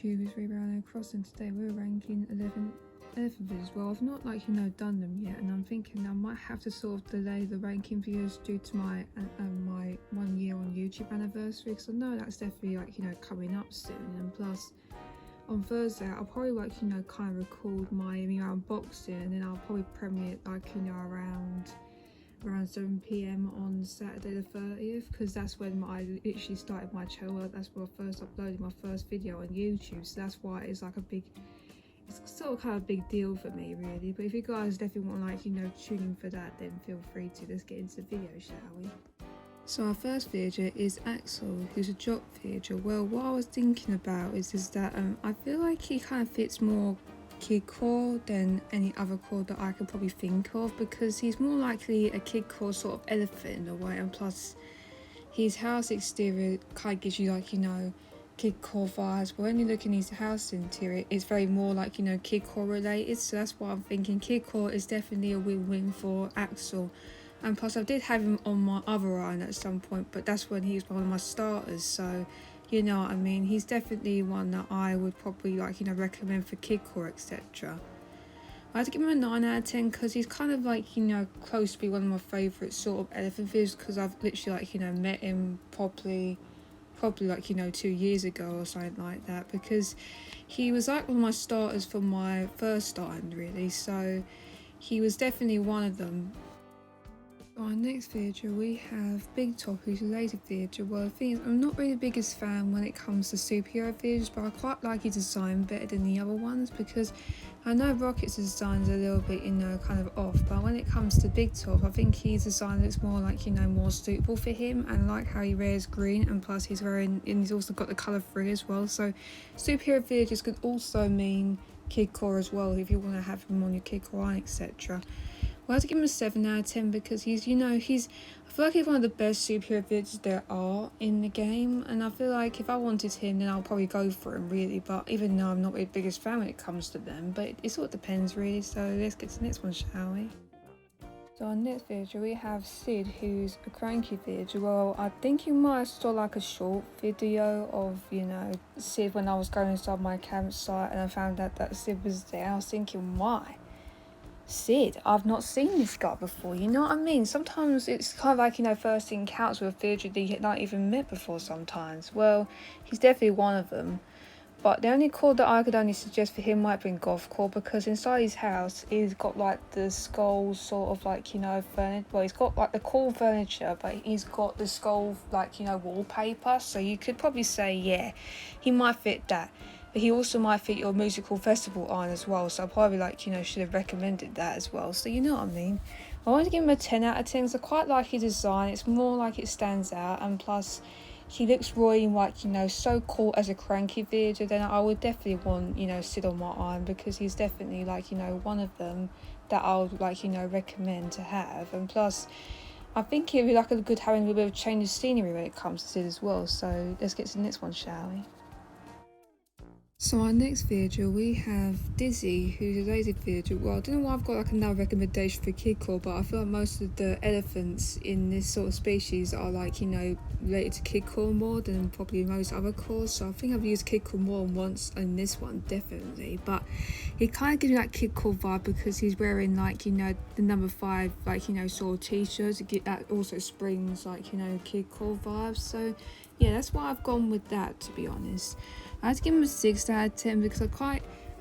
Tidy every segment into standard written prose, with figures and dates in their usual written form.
YouTube, it's Rebrown Cross, and today we're ranking 11 elephant videos. Well, I've not done them yet, and I'm thinking I might have to sort of delay the ranking videos due to my my 1 year on YouTube anniversary, because I know that's definitely coming up soon. And plus on Thursday I'll probably kind of record my unboxing, and then I'll probably premiere it around 7 PM on Saturday the 30th, because that's when I literally started my channel. That's when I first uploaded my first video on YouTube, so that's why it's sort of kind of a big deal for me, really. But if you guys definitely want tune in for that, then feel free to. Let's get into the video, shall we? So our first villager is Axel, who's a drop villager. Well, what I was thinking about is that I feel like he kind of fits more kid core than any other core that I could probably think of, because he's more likely a kid core sort of elephant in a way, and plus his house exterior kind of gives you kid core vibes, but when you look in his house interior, it's very more kid core related. So that's why I'm thinking kid core is definitely a win-win for Axel. And plus I did have him on my other island at some point, but that's when he was one of my starters, so you know what I mean. He's definitely one that I would probably recommend for kid core, etc. I had to give him a 9 out of 10 because he's kind of close to be one of my favourite sort of elephant villages, because I've literally met him probably 2 years ago or something like that, because he was one of my starters for my first island, really, so he was definitely one of them. Our next villager we have Big Top, who's a laser villager. Well, the thing is, I'm not really the biggest fan when it comes to superhero villagers, but I quite like his design better than the other ones, because I know Rocket's design is a little bit kind of off, but when it comes to Big Top, I think his design looks more more suitable for him, and I like how he wears green, and plus he's also got the colour free as well. So superhero villagers could also mean kid core as well, if you want to have him on your kid core line, etc. Well, I have to give him a 7 out of 10 because I feel like he's one of the best superhero villagers there are in the game, and I feel like if I wanted him, then I'll probably go for him, really. But even though I'm not the biggest fan when it comes to them, but it sort of depends, really. So let's get to the next one, shall we? So our next villager we have Sid, who's a cranky villager. Well, I think you might have saw a short video of Sid when I was going inside my campsite, and I found out that Sid was there. I was thinking, why? Sid, I've not seen this guy before, you know what I mean? Sometimes it's kind of first encounters with a villager that you not even met before sometimes. Well, he's definitely one of them. But the only core that I could only suggest for him might be Goth core, because inside his house he's got the skull sort of furniture. Well, he's got the cool furniture, but he's got the skull wallpaper, so you could probably say, yeah, he might fit that. But he also might fit your musical festival on as well, so I probably should have recommended that as well, so you know what I mean. I want to give him a 10 out of 10 because I quite like his design. It's more it stands out, and plus he looks really so cool as a cranky villager. Then I would definitely want Sid on my island, because he's definitely one of them that I would recommend to have. And plus I think it'd be a good having a little bit of change of scenery when it comes to Sid as well. So let's get to the next one, shall we? So our next villager we have Dizzy, who's a laser villager. Well, I don't know why I've got another recommendation for kid core, but I feel like most of the elephants in this sort of species are related to kid core more than probably most other cores. So I think I've used kid core more than once in this one, definitely. But he kind of gives me that kid core vibe because he's wearing the number 5 sort of t-shirts. That also springs kid core vibes. So yeah, that's why I've gone with that, to be honest. I had to give him a 6 out of 10 because I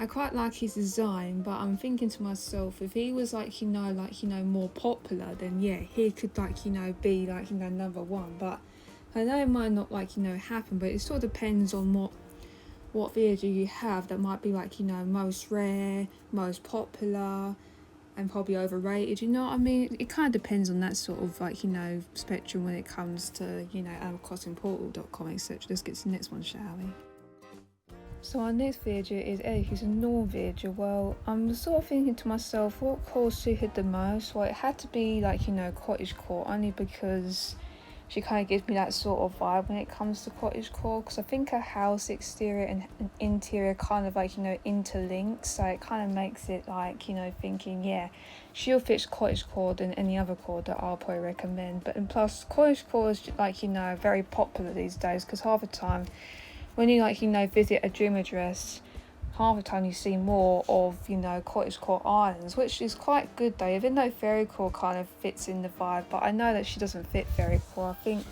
quite like his design, but I'm thinking to myself, if he was more popular, then yeah, he could be number 1. But I know it might not happen, but it sort of depends on what villager you have that might be most rare, most popular, and probably overrated, you know what I mean? It kind of depends on that sort of spectrum when it comes to animalcrossingportal.com, etc. Let's get to the next one, shall we? So our next villager is Ellie, who's a normal villager. Well, I'm sort of thinking to myself, what core suited the most? Well, it had to be cottage core, only because she kind of gives me that sort of vibe when it comes to cottage core, because I think her house exterior and interior kind of interlinked, so it kind of makes it thinking, yeah, she'll fit cottage core than any other core that I'll probably recommend. But and plus cottage core is very popular these days, because half the time when you like, visit a gym address, half the time you see more of, cottagecore islands, which is quite good though, even though fairycore kind of fits in the vibe, but I know that she doesn't fit fairycore. I think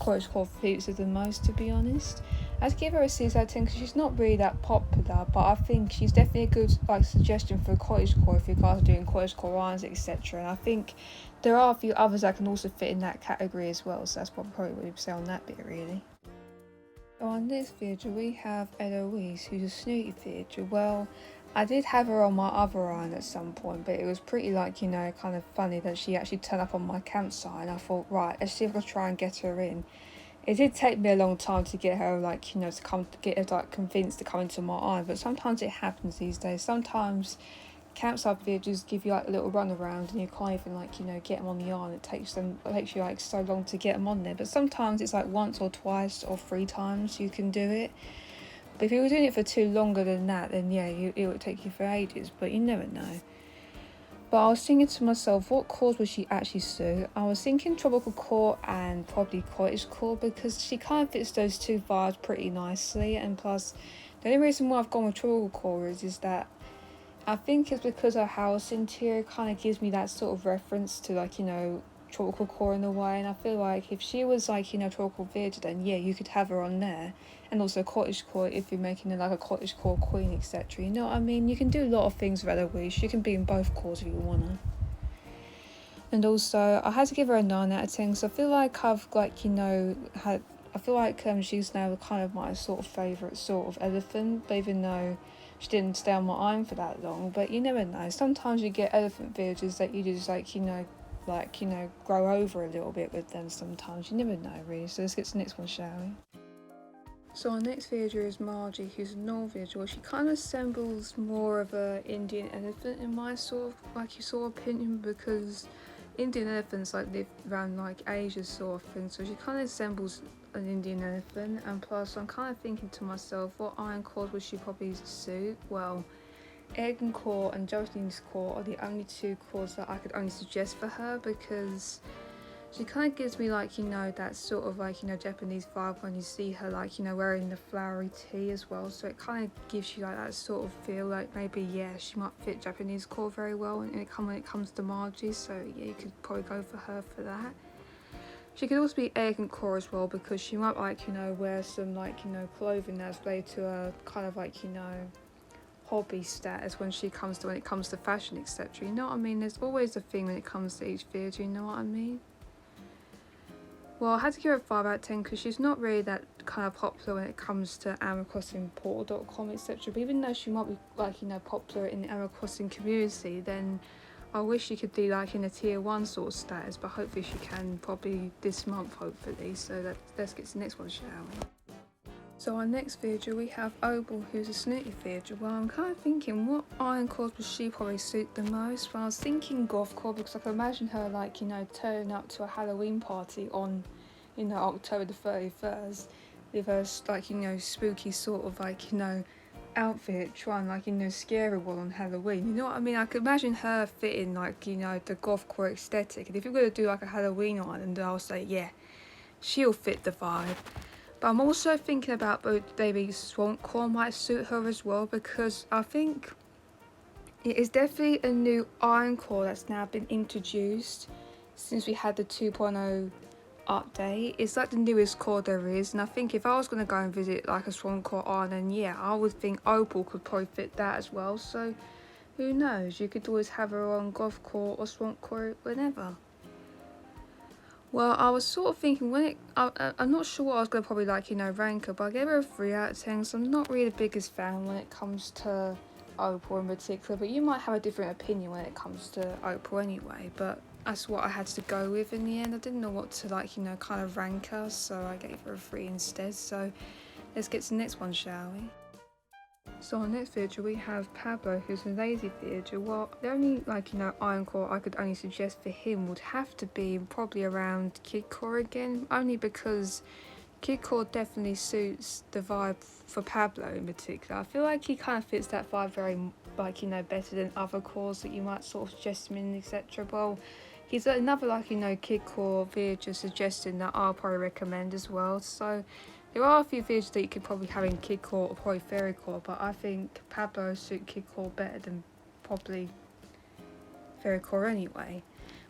cottagecore fits her the most, to be honest. I'd give her a 6 out of 10 because she's not really that popular, but I think she's definitely a good suggestion for cottagecore if you guys are doing cottagecore islands, etc. And I think there are a few others that can also fit in that category as well, so that's what I probably would say on that bit, really. So on this video we have Eloise, who's a snooty villager. Well, I did have her on my other island at some point, but it was pretty kind of funny that she actually turned up on my campsite, and I thought, right, let's see if I can try and get her in. It did take me a long time to get her to get her convinced to come into my island, but sometimes it happens these days. Sometimes campsite villagers give you a little run around and you can't even get them on the island. It takes you so long to get them on there, but sometimes it's once or twice or 3 times you can do it. But if you were doing it for too longer than that, then yeah, it would take you for ages, but you never know. But I was thinking to myself, what cores would she actually suit? I was thinking tropical core and probably cottage core, because she kind of fits those 2 vibes pretty nicely. And plus, the only reason why I've gone with tropical core is that I think it's because her house interior kind of gives me that sort of reference to tropical core in a way. And I feel like if she was tropical villager, then yeah, you could have her on there. And also cottage core if you're making her a cottage core queen, etc. You know what I mean? You can do a lot of things with Eloise. You can be in both cores if you wanna. And also, I had to give her a 9 out of 10 because I feel like I've she's now kind of my sort of favourite sort of elephant, but even though she didn't stay on my island for that long. But you never know. Sometimes you get elephant villagers that you just grow over a little bit with them sometimes. You never know, really. So let's get to the next one, shall we? So our next villager is Margie, who's a Northern villager. She kind of resembles more of a Indian elephant in my sort of opinion, because Indian elephants live around Asia sort of thing. So she kind of resembles an Indian elephant. And plus, I'm kind of thinking to myself, what iron cores would she probably suit? Well, Egg core and Japanese core are the only 2 cores that I could only suggest for her, because she kind of gives me that sort of Japanese vibe when you see her wearing the flowery tee as well. So it kind of gives you that sort of feel maybe she might fit Japanese core very well when it comes to Margie. So yeah, you could probably go for her for that. She could also be egg and core as well, because she might wear some clothing that's related to a kind of hobby status when it comes to fashion, etc. You know what I mean? There's always a thing when it comes to each video, you know what I mean? Well, I had to give her a 5 out of 10 because she's not really that kind of popular when it comes to Animal Crossing Portal.com, etc. But even though she might be popular in the Animal Crossing community, then I wish she could be in a tier 1 sort of status, but hopefully she can probably this month, hopefully. So let's get to the next one, shall we? So our next villager we have Opal, who's a snooty villager. Well, I'm kind of thinking, what iron cores would she probably suit the most? Well, I was thinking goth core, because I can imagine her turning up to a Halloween party on October the 31st with her spooky sort of outfit, trying scare everyone on Halloween. You know what I mean? I could imagine her fitting the goth core aesthetic. And if you're gonna do a Halloween island, I'll say yeah, she'll fit the vibe. But I'm also thinking about maybe Swamp Core might suit her as well, because I think it is definitely a new iron core that's now been introduced since we had the 2.0 update. It's the newest core there is, and I think if I was going to go and visit a Swamp Core island, then yeah, I would think Opal could probably fit that as well. So who knows, you could always have her on Goth Core or Swamp Core whenever. Well, I was sort of thinking I'm not sure what I was going to probably rank her, but I gave her a 3 out of 10, so I'm not really the biggest fan when it comes to Opal in particular, but you might have a different opinion when it comes to Opal anyway, but that's what I had to go with in the end. I didn't know what to kind of rank her, so I gave her a 3 instead. So let's get to the next one, shall we? So on next villager we have Pablo, who's a lazy villager. Well, the only iron core I could only suggest for him would have to be probably around Kid Core again, only because Kid Core definitely suits the vibe for Pablo in particular. I feel like he kind of fits that vibe very better than other cores that you might sort of suggest him in, etc. Well, he's another Kid Core villager suggestion that I'll probably recommend as well. So There are a few videos that you could probably have in Kidcore or probably Fairy Core, but I think Pablo suit Kidcore better than probably Fairy Core anyway.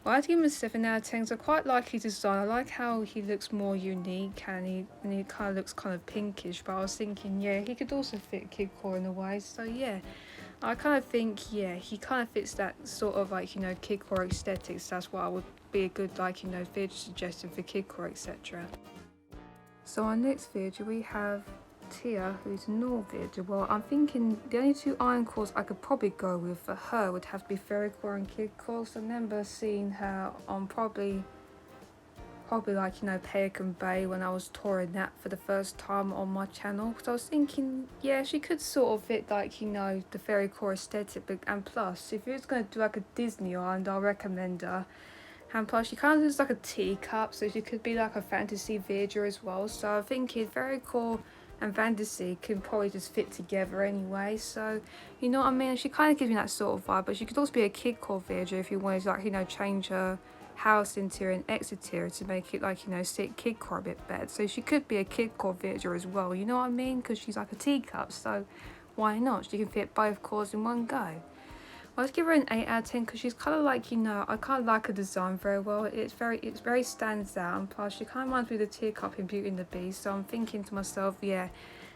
Well, I'd give him a 7 out of 10 because I quite like his design. I like how he looks more unique and he kind of looks kind of pinkish, but I was thinking, yeah, he could also fit Kidcore in a way, so yeah. I kind of think, yeah, he kind of fits that sort of like, you know, Kidcore aesthetics. That's why I would be a good, like, you know, video suggestion for Kidcore, etc. So our next video we have Tia, who's a normal video. Well, I'm thinking the only two iron cores I could probably go with for her would have to be Fairy Core and Kidcore. So I remember seeing her on probably like, you know, Pelican Bay when I was touring that for the first time on my channel. So I was thinking, yeah, she could sort of fit like, you know, the Fairy Core aesthetic, but and plus if you're just gonna do like a Disney island, I'll recommend her. And plus she kind of looks like a teacup, so she could be like a fantasy villager as well. So I think Fairy Core and fantasy can probably just fit together anyway. So you know what I mean, she kind of gives me that sort of vibe. But she could also be a Kidcore villager if you wanted to, like, you know, change her house interior and exterior to make it like, you know, sit Kidcore a bit better. So she could be a Kidcore villager as well, you know what I mean, because she's like a teacup, so why not? She can fit both cores in one go. I'll just give her an 8 out of 10 because she's kind of like, you know, I kind of like her design very well. It's very stands out, and plus she kind of reminds me of the teacup in Beauty and the Beast. So I'm thinking to myself, yeah,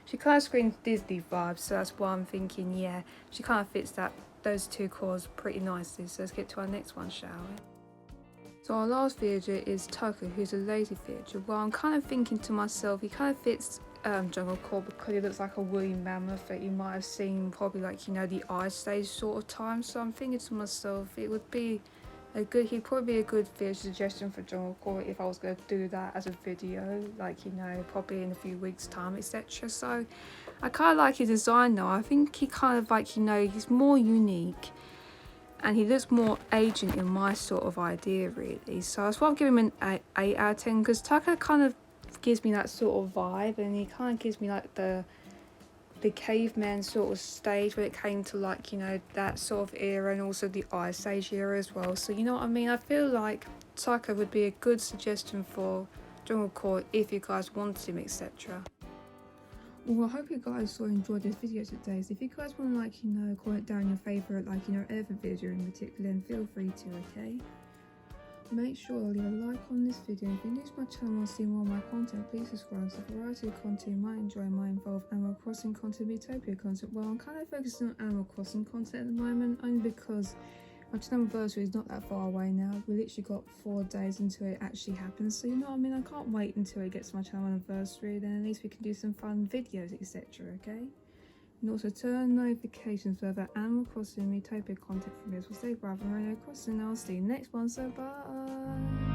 she kind of screams Disney vibes. So that's why I'm thinking, yeah, she kind of fits those two cores pretty nicely. So let's get to our next one, shall we? So our last villager is Tucker, who's a lazy villager. Well, I'm kind of thinking to myself, he kind of fits Jungle Core because he looks like a woolly mammoth that you might have seen probably like, you know, the Ice Age sort of time. So I'm thinking to myself, it would be he'd probably be a good video suggestion for Jungle Core if I was going to do that as a video, like, you know, probably in a few weeks time, etc. So I kind of like his design though. I think he kind of like, you know, he's more unique and he looks more ancient in my sort of idea really. So that's why I'm giving him an 8 out of 10 because Tucker kind of gives me that sort of vibe, and he kind of gives me like the caveman sort of stage when it came to, like, you know, that sort of era, and also the Ice Age era as well. So you know what I mean, I feel like Tucker would be a good suggestion for Jungle Core if you guys wanted him, etc. Well, I hope you guys enjoyed this video today. So if you guys want to, like, you know, comment down your favourite, like, you know, elephant video in particular, then feel free to, okay? Make sure to leave a like on this video. If you're new to my channel and want to see more of my content, please subscribe. So a variety of content you might enjoy might involve Animal Crossing content, Miitopia content. Well, I'm kind of focusing on Animal Crossing content at the moment, only because my channel anniversary is not that far away now. We literally got 4 days until it actually happens. So you know what I mean, I can't wait until it gets to my channel anniversary. Then at least we can do some fun videos, etc. Okay? And also turn on notifications for other Animal Crossing and Miitopia content from this. We'll say bye from Animal Crossing. I'll see you next one, so bye!